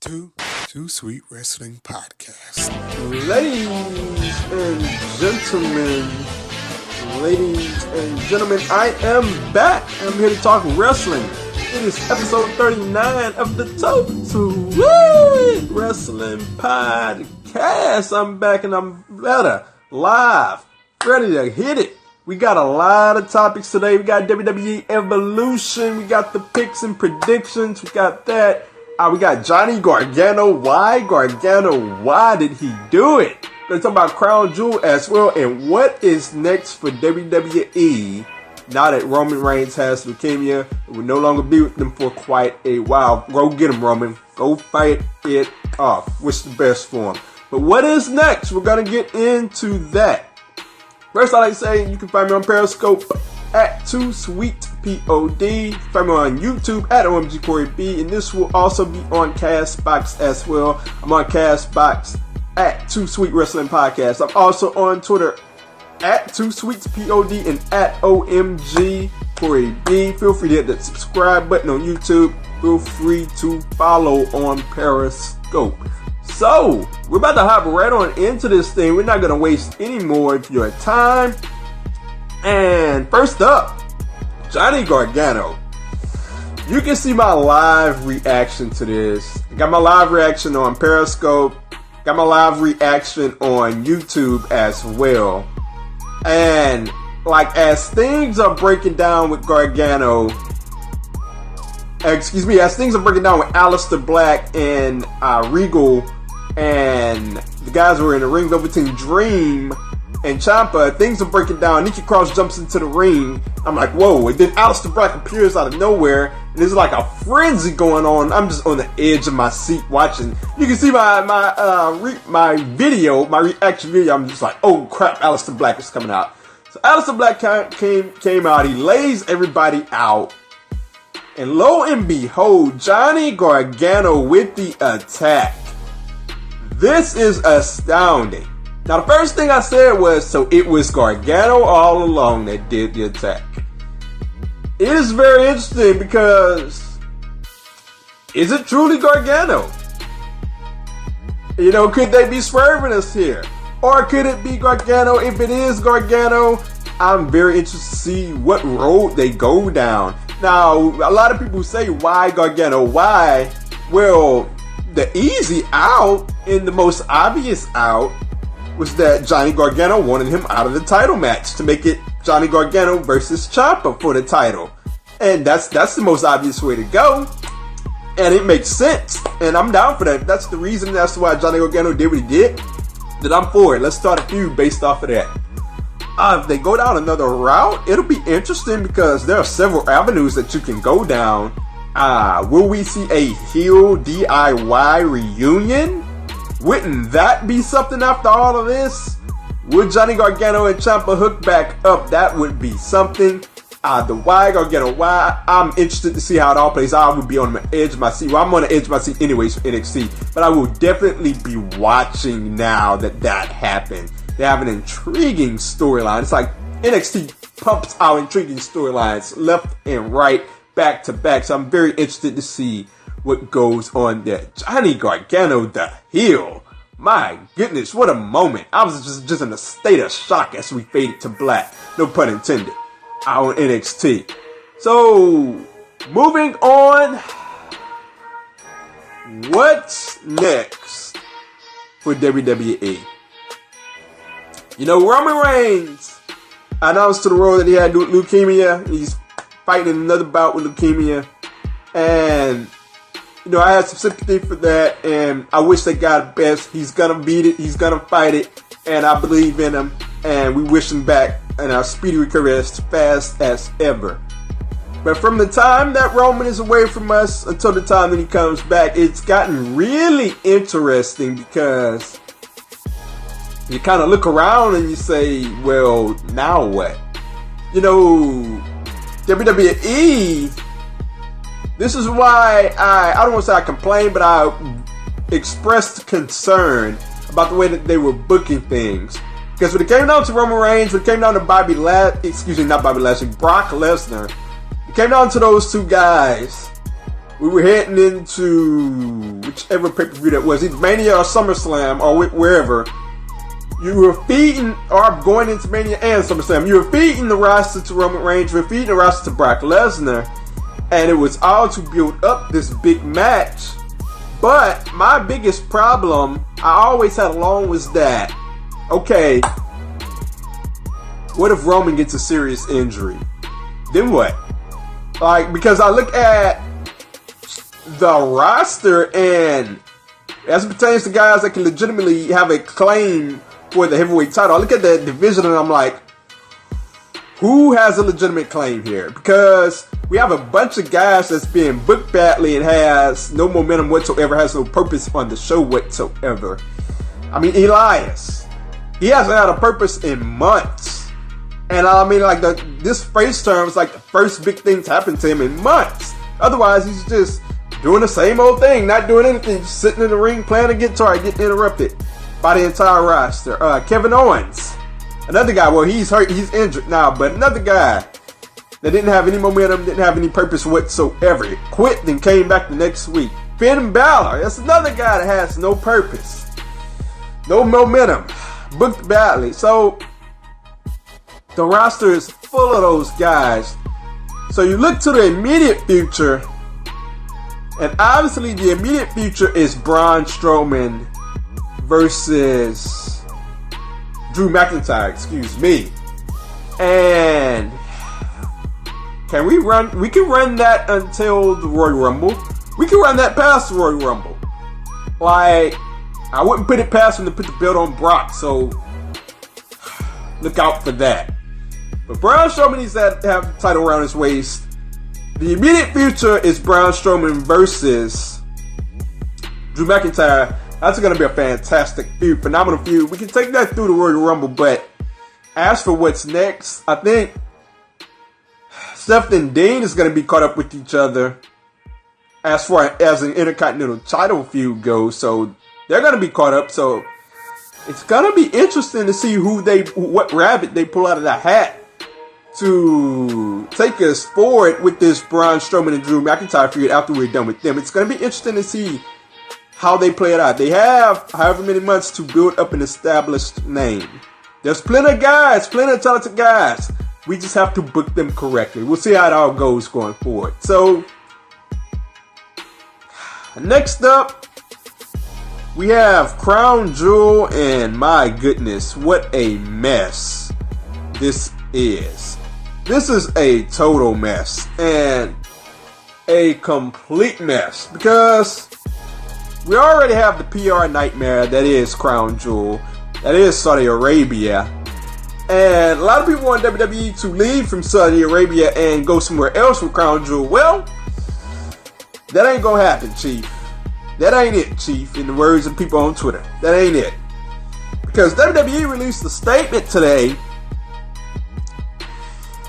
Too Sweet Wrestling Podcast. Ladies and gentlemen, I am back. I'm here to talk wrestling. It is episode 39 of the Too Sweet Wrestling Podcast. I'm back and I'm better, live, ready to hit it. We got a lot of topics today. We got WWE Evolution. We got the picks and predictions. We got that. We got Johnny Gargano. Why did he do it? We're going to talk about Crown Jewel as well. And what is next for WWE now that Roman Reigns has leukemia? It will no longer be with them for quite a while. Go get him, Roman. Go fight it off. Wish the best for him. But what is next? We're going to get into that. First, I like to say you can find me on Periscope at 2SweetPod. Find me on YouTube at OMGCoreyB, and this will also be on Castbox as well. I'm on Castbox at 2 Sweet Wrestling Podcast. I'm also on Twitter at 2SweetPod and at OMGCoreyB. Feel free to hit the subscribe button on YouTube. Feel free to follow on Periscope. So, we're about to hop right on into this thing. We're not going to waste any more of your time. And first up, Johnny Gargano. You can see my live reaction to this. I got my live reaction on Periscope. Got my live reaction on YouTube as well. And like as things are breaking down with Gargano, as things are breaking down with Aleister Black and Regal, and the guys who were in the ring, Velveteen Dream and Ciampa, things are breaking down. Nikki Cross jumps into the ring. I'm like, whoa. And then Aleister Black appears out of nowhere. And there's like a frenzy going on. I'm just on the edge of my seat watching. You can see my reaction video. I'm just like, oh crap, Aleister Black is coming out. So Aleister Black came out. He lays everybody out. And lo and behold, Johnny Gargano with the attack. This is astounding. Now, the first thing I said was, so it was Gargano all along that did the attack. It is very interesting because, is it truly Gargano? You know, could they be swerving us here? Or could it be Gargano? If it is Gargano, I'm very interested to see what road they go down. Now, a lot of people say, why Gargano? Why? Well, the easy out and the most obvious out was that Johnny Gargano wanted him out of the title match to make it Johnny Gargano versus Ciampa for the title. And that's the most obvious way to go. And it makes sense. And I'm down for that. That's the reason, that's why Johnny Gargano did what he did. Then I'm for it. Let's start a feud based off of that. If they go down another route, it'll be interesting because there are several avenues that you can go down. Will we see a heel DIY reunion? Wouldn't that be something after all of this? Would Johnny Gargano and Ciampa hook back up? That would be something. The why Gargano, why? I'm interested to see how it all plays out. I would be on the edge of my seat. Well, I'm on the edge of my seat anyways for NXT. But I will definitely be watching now that happened. They have an intriguing storyline. It's like NXT pumps out intriguing storylines left and right, back to back. So I'm very interested to see what goes on there. Johnny Gargano, the heel. My goodness, what a moment. I was just in a state of shock as we faded to black. No pun intended. On NXT. So, moving on. What's next for WWE? You know, Roman Reigns announced to the world that he had leukemia. He's fighting another bout with leukemia. And you know, I had some sympathy for that, and I wish they got best. He's gonna beat it. He's gonna fight it, and I believe in him. And we wish him back and our speedy recovery as fast as ever. But from the time that Roman is away from us until the time that he comes back, it's gotten really interesting because you kind of look around and you say, well, now what? You know, WWE. This is why I don't want to say I complained, but I expressed concern about the way that they were booking things. Because when it came down to Roman Reigns, when it came down to Brock Lesnar, it came down to those two guys. we were heading into whichever pay-per-view that was, either Mania or SummerSlam or wherever. You were feeding, or going into Mania and SummerSlam, you were feeding the roster to Roman Reigns, you were feeding the roster to Brock Lesnar, and it was all to build up this big match. But my biggest problem I always had along was that, okay, what if Roman gets a serious injury? Then what? Like, because I look at the roster, and as it pertains to guys that can legitimately have a claim for the heavyweight title, I look at that division and I'm like, who has a legitimate claim here? Because we have a bunch of guys that's being booked badly and has no momentum whatsoever, has no purpose on the show whatsoever. I mean, Elias, he hasn't had a purpose in months. And I mean, like, this face turn was like the first big thing to happen to him in months. Otherwise, he's just doing the same old thing, not doing anything, just sitting in the ring playing a guitar, getting interrupted by the entire roster. Kevin Owens, another guy, well, he's hurt, he's injured now, but another guy that didn't have any momentum, didn't have any purpose whatsoever. He quit, then came back the next week. Finn Balor, that's another guy that has no purpose, no momentum, booked badly. So the roster is full of those guys. So you look to the immediate future, and obviously the immediate future is Braun Strowman versus Drew McIntyre, excuse me. And we can run that until the Royal Rumble. We can run that past the Royal Rumble. Like, I wouldn't put it past him to put the belt on Brock, so look out for that. But Braun Strowman needs to have the title around his waist. The immediate future is Braun Strowman versus Drew McIntyre. That's going to be a fantastic feud, phenomenal feud. We can take that through the Royal Rumble, but as for what's next, I think Seth and Dean is going to be caught up with each other as far as an Intercontinental title feud goes. So they're going to be caught up. So it's going to be interesting to see what rabbit they pull out of the hat to take us forward with this Braun Strowman and Drew McIntyre feud after we're done with them. It's going to be interesting to see how they play it out. They have however many months to build up an established name. There's plenty of guys, plenty of talented guys. We just have to book them correctly. We'll see how it all goes going forward. So, next up, we have Crown Jewel, and my goodness, what a mess this is. This is a total mess, and a complete mess, because we already have the PR nightmare that is Crown Jewel, that is Saudi Arabia. And a lot of people want WWE to leave from Saudi Arabia and go somewhere else with Crown Jewel. Well, that ain't gonna happen, Chief. That ain't it, Chief, in the words of people on Twitter. That ain't it. Because WWE released a statement today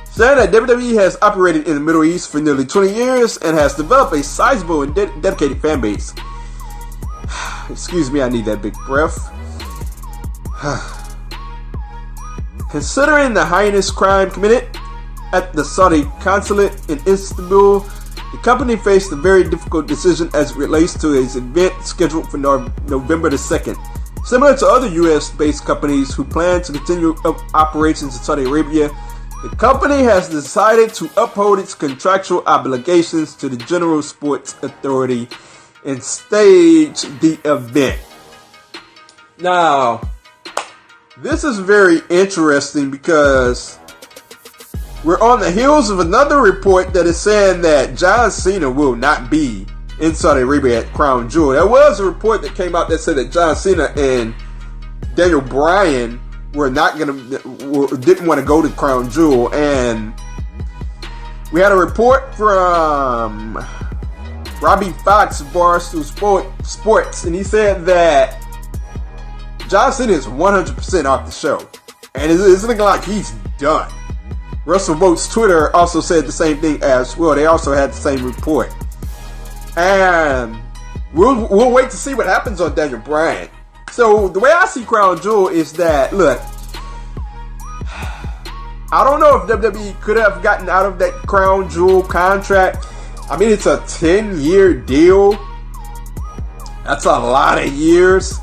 saying that WWE has operated in the Middle East for nearly 20 years and has developed a sizable and dedicated fan base. Excuse me, I need that big breath. Considering the heinous crime committed at the Saudi consulate in Istanbul, the company faced a very difficult decision as it relates to its event scheduled for November the 2nd. Similar to other US-based companies who plan to continue operations in Saudi Arabia, the company has decided to uphold its contractual obligations to the General Sports Authority and stage the event. Now, this is very interesting because we're on the heels of another report that is saying that John Cena will not be in Saudi Arabia at Crown Jewel. There was a report that came out that said that John Cena and Daniel Bryan didn't want to go to Crown Jewel, and we had a report from Robbie Fox of Barstool Sports, and he said that John Cena is 100% off the show, and it's looking like he's done. Russell Boat's Twitter also said the same thing as well. They also had the same report, and we'll wait to see what happens on Daniel Bryan. So the way I see Crown Jewel is that, look, I don't know if WWE could have gotten out of that Crown Jewel contract I mean, it's a 10-year deal. That's a lot of years.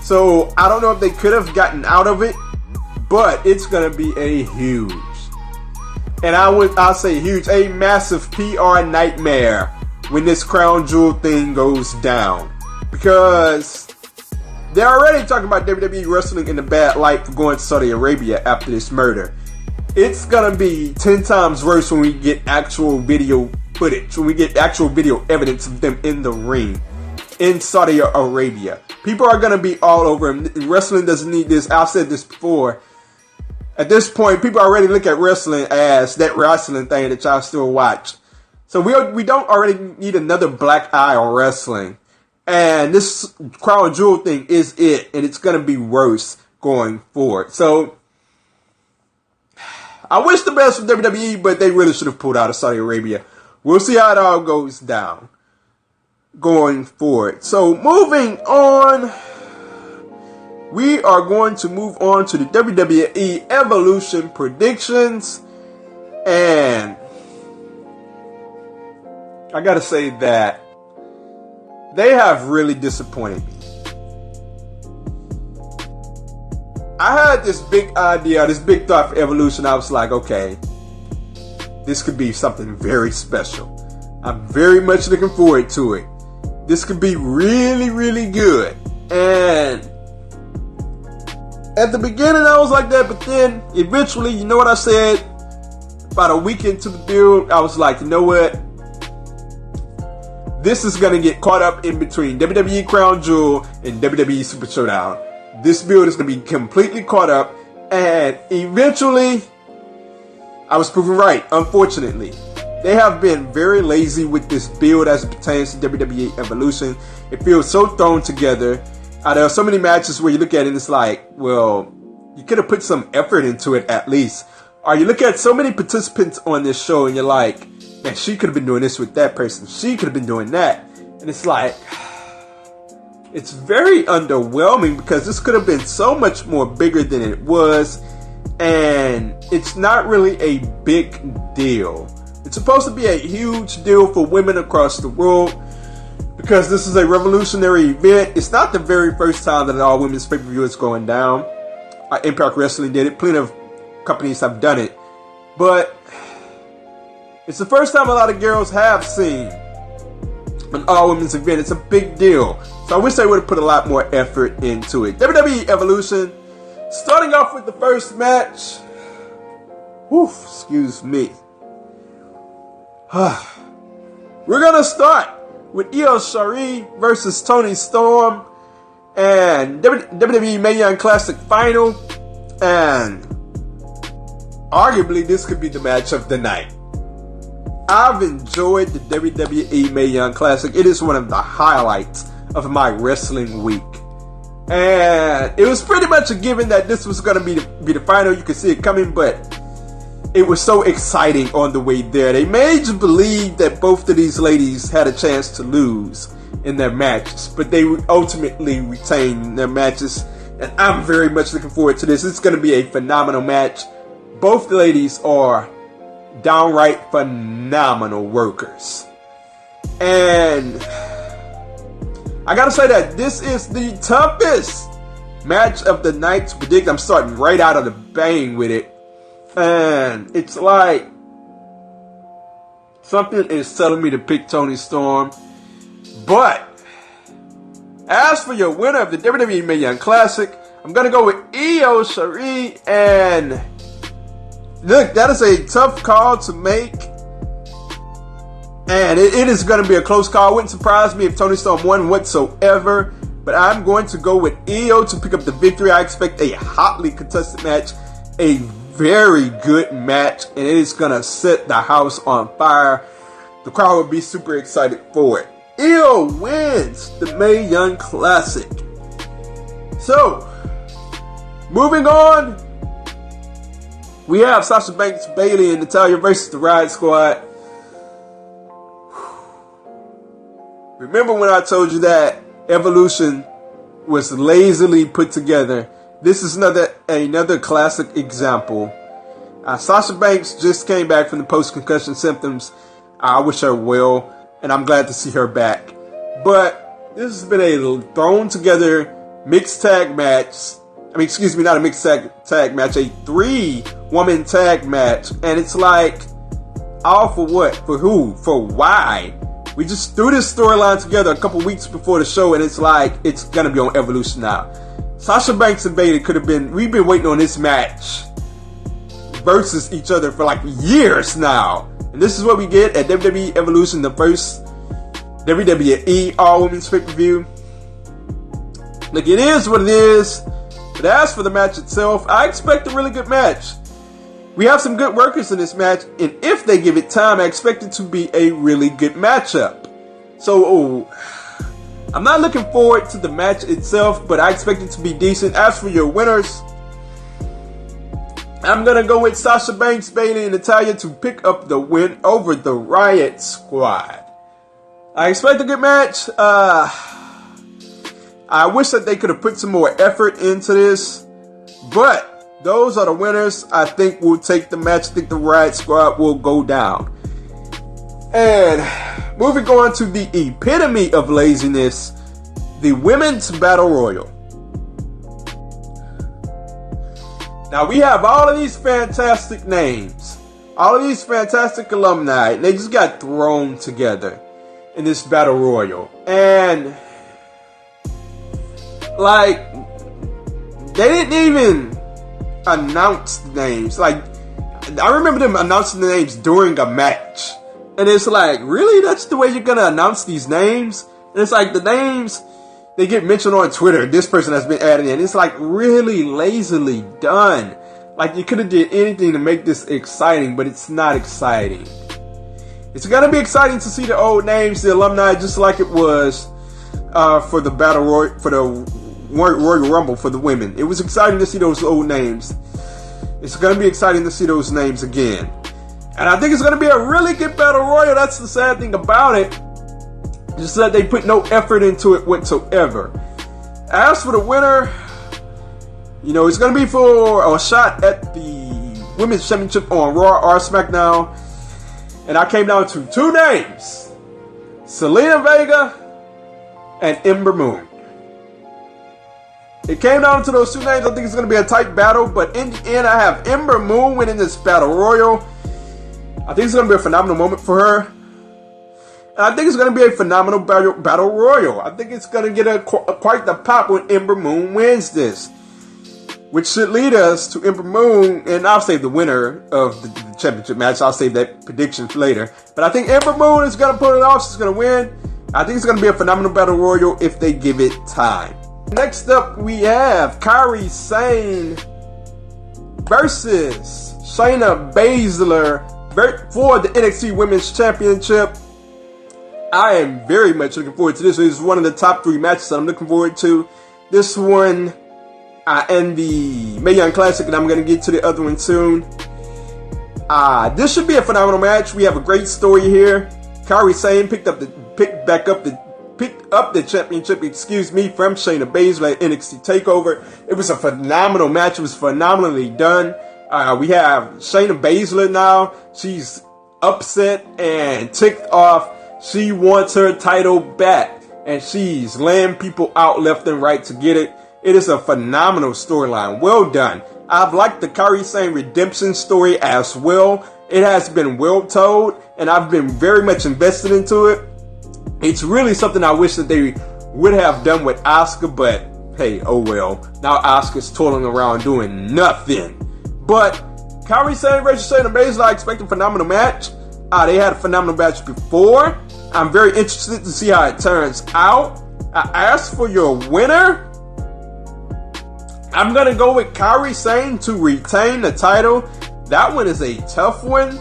So I don't know if they could have gotten out of it, but it's going to be a huge, and I'll say huge, a massive PR nightmare when this crown jewel thing goes down. Because they're already talking about WWE wrestling in the bad light for going to Saudi Arabia after this murder. It's going to be 10 times worse when we get actual video footage, when we get actual video evidence of them in the ring in Saudi Arabia. People are going to be all over him. Wrestling doesn't need this. I've said this before. At this point, people already look at wrestling as that wrestling thing that y'all still watch. So we don't already need another black eye on wrestling. And this crown jewel thing is it. And it's going to be worse going forward. So I wish the best for WWE, but they really should have pulled out of Saudi Arabia. We'll see how it all goes down going forward. So moving on, we are going to move on to the WWE Evolution predictions. And I gotta say that they have really disappointed me. I had this big idea, this big thought for Evolution. I was like, okay, this could be something very special. I'm very much looking forward to it. This could be really, really good. And at the beginning, I was like that, but then eventually, you know what I said? About a week into the build, I was like, you know what? This is going to get caught up in between WWE Crown Jewel and WWE Super Showdown. This build is going to be completely caught up, and eventually, I was proven right, unfortunately. They have been very lazy with this build as it pertains to WWE Evolution. It feels so thrown together. There are so many matches where you look at it and it's like, well, you could have put some effort into it at least. Or you look at so many participants on this show and you're like, man, she could have been doing this with that person. She could have been doing that. And it's like, it's very underwhelming because this could have been so much more bigger than it was. And it's not really a big deal. It's supposed to be a huge deal for women across the world because this is a revolutionary event. It's not the very first time that an all-women's pay-per-view is going down. Impact Wrestling did it. Plenty of companies have done it. But it's the first time a lot of girls have seen an all-women's event. It's a big deal. So I wish they would have put a lot more effort into it. WWE Evolution, starting off with the first match. Whew, excuse me. We're going to start with Io Shirai versus Toni Storm and WWE Mae Young Classic Final. And arguably this could be the match of the night. I've enjoyed the WWE Mae Young Classic. It is one of the highlights of my wrestling week. And it was pretty much a given that this was going to be the final. You could see it coming, but it was so exciting on the way there. They made you believe that both of these ladies had a chance to lose in their matches, but they ultimately retained their matches. And I'm very much looking forward to this. It's going to be a phenomenal match. Both ladies are downright phenomenal workers. And I gotta say that this is the toughest match of the night to predict. I'm starting right out of the bang with it. And it's like something is telling me to pick Toni Storm. But as for your winner of the WWE Mae Young Classic, I'm going to go with Io Shirai. And look, that is a tough call to make. And it is going to be a close call. It wouldn't surprise me if Toni Storm won whatsoever. But I'm going to go with Io to pick up the victory. I expect a hotly contested match. A very good match. And it is going to set the house on fire. The crowd will be super excited for it. Io wins the Mae Young Classic. So, moving on. We have Sasha Banks, Bayley, and Natalya versus the Riot Squad. Remember when I told you that Evolution was lazily put together? This is another classic example. Sasha Banks just came back from the post-concussion symptoms. I wish her well, and I'm glad to see her back. But this has been a thrown together mixed tag match. I mean, excuse me, not a mixed tag match, a 3-woman tag match. And it's like, all for what? For who? For why? We just threw this storyline together a couple weeks before the show, and it's like, it's gonna be on Evolution now. Sasha Banks and Bayley we've been waiting on this match versus each other for like years now. And this is what we get at WWE Evolution, the first WWE All-Women's pay-per-view. Look, it is what it is. But as for the match itself, I expect a really good match. We have some good workers in this match, and if they give it time, I expect it to be a really good matchup. So, I'm not looking forward to the match itself, but I expect it to be decent. As for your winners, I'm going to go with Sasha Banks, Bayley, and Natalya to pick up the win over the Riot Squad. I expect a good match. I wish that they could have put some more effort into this, but those are the winners. I think we'll take the match. I think the Riot Squad will go down. And moving on to the epitome of laziness, the Women's Battle Royal. Now we have all of these fantastic names, all of these fantastic alumni, and they just got thrown together in this Battle Royal. And like, they didn't even announce the names. Like, I remember them announcing the names during a match. And it's like, really? That's the way you're going to announce these names? And it's like, the names, they get mentioned on Twitter. This person has been added in. It's like really lazily done. Like, you could have did anything to make this exciting, but it's not exciting. It's going to be exciting to see the old names, the alumni, just like it was for the Battle Royal, for the Royal Rumble for the women. It was exciting to see those old names. It's going to be exciting to see those names again. And I think it's going to be a really good Battle Royal. That's the sad thing about it. Just that they put no effort into it whatsoever. As for the winner, you know, it's going to be for a shot at the Women's Championship on Raw or SmackDown. And I came down to 2 names: Zelina Vega and Ember Moon. It came down to those 2 names. I think it's going to be a tight battle, but in the end, I have Ember Moon winning this Battle Royal. I think it's going to be a phenomenal moment for her. And I think it's going to be a phenomenal battle royal. I think it's going to get quite the pop when Ember Moon wins this, which should lead us to Ember Moon, and I'll save the winner of the championship match. I'll save that prediction for later. But I think Ember Moon is going to pull it off. She's going to win. I think it's going to be a phenomenal battle royal if they give it time. Next up, we have Kairi Sane versus Shayna Baszler for the NXT Women's Championship. I am very much looking forward to this. This is one of the top 3 matches that I'm looking forward to. This one and the Mae Young Classic, and I'm going to get to the other one soon. This should be a phenomenal match. We have a great story here. Kairi Sane picked up the championship, from Shayna Baszler at NXT TakeOver. It was a phenomenal match. It was phenomenally done. We have Shayna Baszler now. She's upset and ticked off. She wants her title back, and she's laying people out left and right to get it. It is a phenomenal storyline. Well done. I've liked the Kairi Sane redemption story as well. It has been well told, and I've been very much invested into it. It's really something I wish that they would have done with Asuka, but hey, oh well. Now Asuka's toiling around doing nothing. But Kairi Sane versus Shayna Baszler, I expect a phenomenal match. They had a phenomenal match before. I'm very interested to see how it turns out. As for your winner, I'm going to go with Kairi Sane to retain the title. That one is a tough one,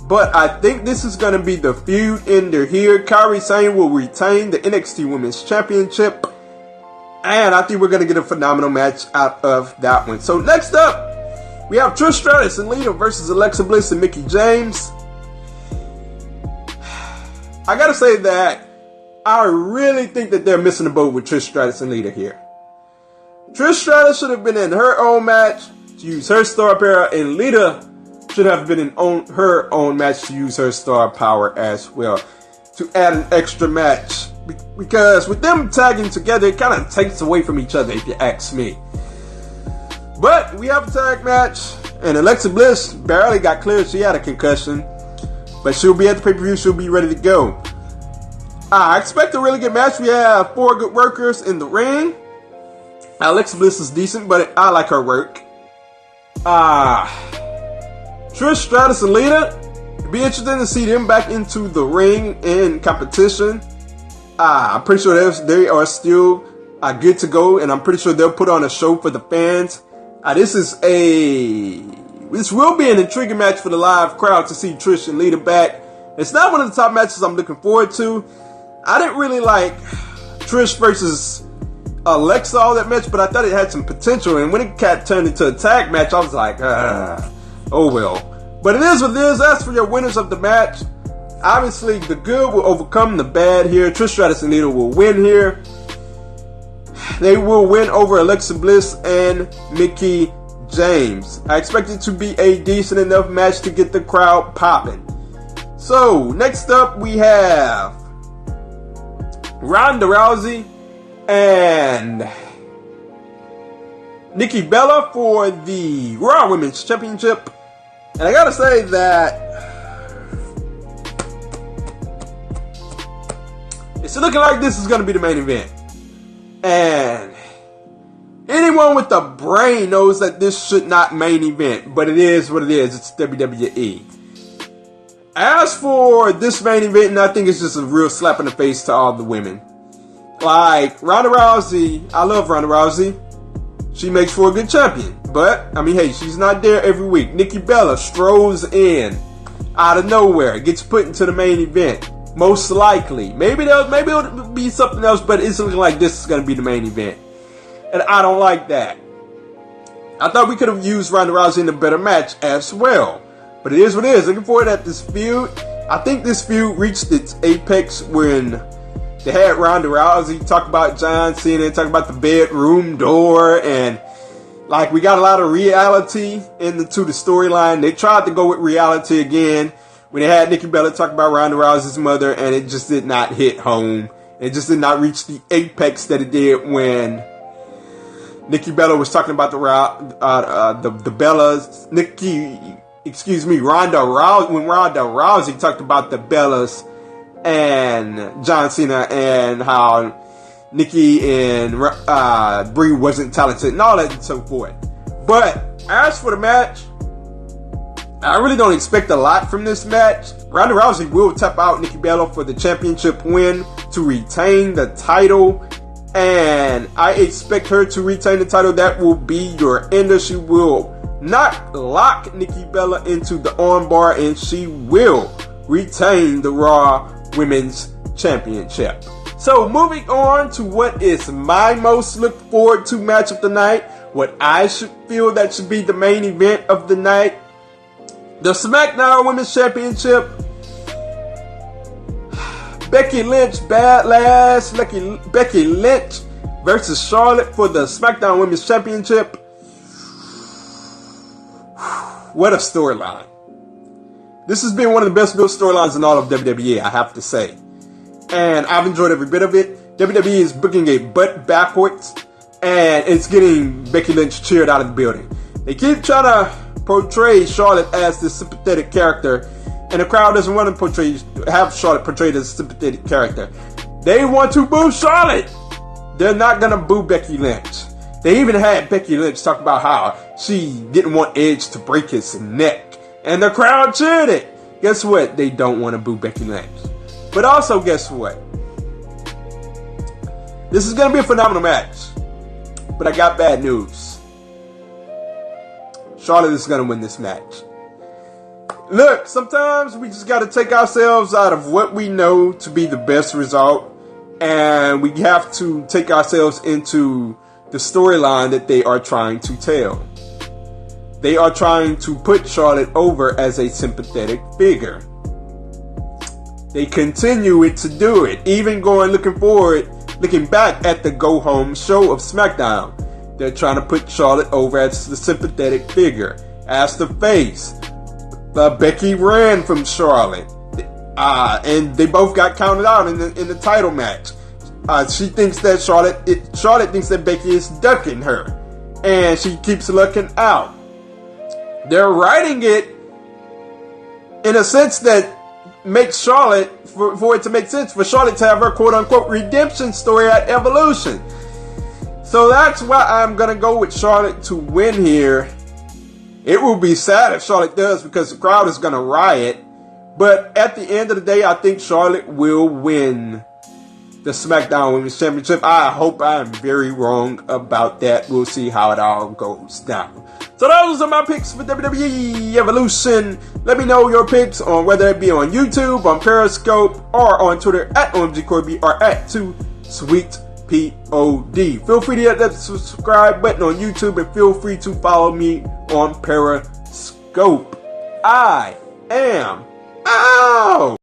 but I think this is going to be the feud ender here. Kairi Sane will retain the NXT Women's Championship, and I think we're going to get a phenomenal match out of that one. So next up, we have Trish Stratus and Lita versus Alexa Bliss and Mickie James. I gotta say that I really think that they're missing the boat with Trish Stratus and Lita here. Trish Stratus should have been in her own match to use her star power, and Lita should have been her own match to use her star power as well, to add an extra match. Because with them tagging together, it kind of takes away from each other, if you ask me. But we have a tag match, and Alexa Bliss barely got cleared. She had a concussion, but she'll be at the pay-per-view. She'll be ready to go. I expect a really good match. We have 4 good workers in the ring. Alexa Bliss is decent, but I like her work. Trish Stratus and Lita. It'd be interesting to see them back into the ring in competition. I'm pretty sure they are still good to go, and I'm pretty sure they'll put on a show for the fans. This will be an intriguing match for the live crowd to see Trish and Lita back. It's not one of the top matches I'm looking forward to. I didn't really like Trish versus Alexa all that match, but I thought it had some potential, and when it got turned into a tag match, I was like, oh well. But it is what it is. As for your winners of the match, obviously the good will overcome the bad here. Trish Stratus and Lita will win here. They will win over Alexa Bliss and Mickie James. I expect it to be a decent enough match to get the crowd popping. So, next up we have Ronda Rousey and Nikki Bella for the Raw Women's Championship. And I gotta say that it's looking like this is gonna be the main event. And anyone with a brain knows that this should not main event, but it is what it is. It's WWE. As for this main event, I think it's just a real slap in the face to all the women. Like, Ronda Rousey, I love Ronda Rousey. She makes for a good champion. But, I mean, hey, she's not there every week. Nikki Bella strolls in out of nowhere, gets put into the main event. Most likely. Maybe it'll be something else, but it's looking like this is going to be the main event. And I don't like that. I thought we could have used Ronda Rousey in a better match as well. But it is what it is. Looking forward at this feud. I think this feud reached its apex when they had Ronda Rousey talk about John Cena, talk about the bedroom door, and like we got a lot of reality into the storyline. They tried to go with reality again when they had Nikki Bella talk about Ronda Rousey's mother, and it just did not hit home. It just did not reach the apex that it did when Nikki Bella was talking about the Bellas. Ronda Rousey, when Ronda Rousey talked about the Bellas and John Cena and how Nikki and Brie wasn't talented and all that and so forth. But as for the match, I really don't expect a lot from this match. Ronda Rousey will tap out Nikki Bella for the championship win to retain the title. And I expect her to retain the title. That will be your ender. She will not lock Nikki Bella into the armbar, and she will retain the Raw Women's Championship. So moving on to what is my most looked forward to match of the night. What I should feel that should be the main event of the night. The SmackDown Women's Championship. Becky Lynch, badass Becky Lynch versus Charlotte for the SmackDown Women's Championship. What a storyline. This has been one of the best built storylines in all of WWE, I have to say. And I've enjoyed every bit of it. WWE is booking a butt backwards, and it's getting Becky Lynch cheered out of the building. They keep trying to portray Charlotte as this sympathetic character, and the crowd doesn't want to have Charlotte portrayed as a sympathetic character. They want to boo Charlotte. They're not going to boo Becky Lynch. They even had Becky Lynch talk about how she didn't want Edge to break his neck. And the crowd cheered it. Guess what? They don't want to boo Becky Lynch. But also, guess what? This is going to be a phenomenal match. But I got bad news. Charlotte is going to win this match. Look, sometimes we just got to take ourselves out of what we know to be the best result, and we have to take ourselves into the storyline that they are trying to tell. They are trying to put Charlotte over as a sympathetic figure. They continue to do it, even looking back at the Go Home show of SmackDown. They're trying to put Charlotte over as the sympathetic figure, as the face. Becky ran from Charlotte. And they both got counted out in the title match. She thinks that Charlotte thinks that Becky is ducking her, and she keeps looking out. They're writing it in a sense that makes Charlotte, for it to make sense for Charlotte to have her quote-unquote redemption story at Evolution. So that's why I'm going to go with Charlotte to win here. It will be sad if Charlotte does, because the crowd is going to riot. But at the end of the day, I think Charlotte will win the SmackDown Women's Championship. I hope I am very wrong about that. We'll see how it all goes down. So those are my picks for WWE Evolution. Let me know your picks on whether it be on YouTube, on Periscope, or on Twitter at OMGCorby or at 2SweetPod. Feel free to hit that subscribe button on YouTube, and feel free to follow me on Periscope. I am out.